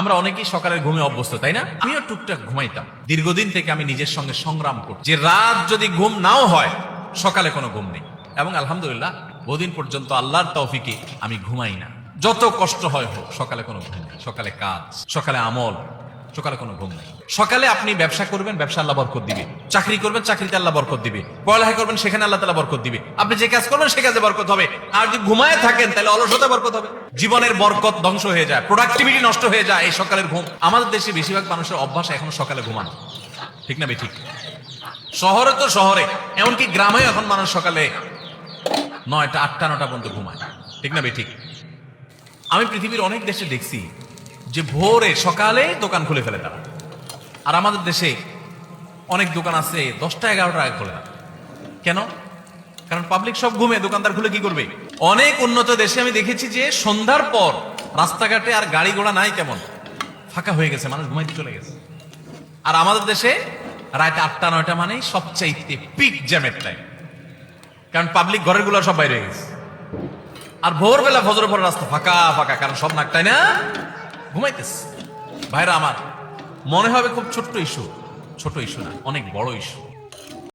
আমরা অনেকেই সকালের ঘুমে অভ্যস্ত, তাই না? আমিও টুকটাক ঘুমাইতাম। দীর্ঘদিন থেকে আমি নিজের সঙ্গে সংগ্রাম করছি যে রাত যদি ঘুম নাও হয়, সকালে কোনো ঘুম নেই। এবং আলহামদুলিল্লাহ বহুদিন পর্যন্ত আল্লাহর তৌফিকে আমি ঘুমাই না। যত কষ্ট হয় হোক, সকালে কোনো ঘুম নেই। সকালে কাজ, সকালে আমল, সকালে কোনো ঘুম নেই। সকালে আপনি ব্যবসা করবেন, ব্যবসা আল্লাহ বরকত দিবে। চাকরি করবেন, চাকরিতে আল্লাহ বরকত দিবে। পড়ালেখা করবেন, সেখানে আল্লাহ তাআলা বরকত দিবে। আপনি যে কাজ করবেন, সে কাজে বরকত হবে। আর যদি ঘুমায় থাকেন, তাহলে অলসতা বরকত হবে। জীবনের বরকত ধ্বংস হয়ে যায়, প্রোডাক্টিভিটি নষ্ট হয়ে যায় এই সকালের ঘুম। আমাদের দেশে বেশিরভাগ মানুষের অভ্যাস এখনো সকালে ঘুমানো, ঠিক না ঠিক? শহরে তো শহরে, এমনকি গ্রামে এখন মানুষ সকালে 9টা 8টা 9টা পর্যন্ত ঘুমায়, ঠিক না ঠিক? আমি পৃথিবীর অনেক দেশে দেখছি যে ভোরে সকালে দোকান খুলে ফেলে তারা। আর আমাদের দেশে অনেক দোকান আছে 10টা 11টা আগে খোলে না। কেন? কারণ পাবলিক সব ঘুমে, দোকানদার খুলে কি করবে? অনেক উন্নত দেশে আমি দেখেছি যে সন্ধ্যার পর রাস্তাঘাটে আর গাড়ি ঘোড়া নাই, কেমন ফাঁকা হয়ে গেছে, মানুষ ঘুমাইতে চলে গেছে। আর আমাদের দেশে রাত 8টা 9টা মানে সবচাইতে পিক জ্যামের টাইম, কারণ পাবলিক ঘরের গুলো সব বাইরে হয়ে গেছে। আর ভোরবেলা ফজরের পর রাস্তা ফাঁকা ফাঁকা, কারণ সব নাকটাই না ঘুমাইতেছে। ভাইরা আমার, মনে হবে খুব ছোট্ট ইস্যু, ছোট ইস্যু না, অনেক বড় ইস্যু।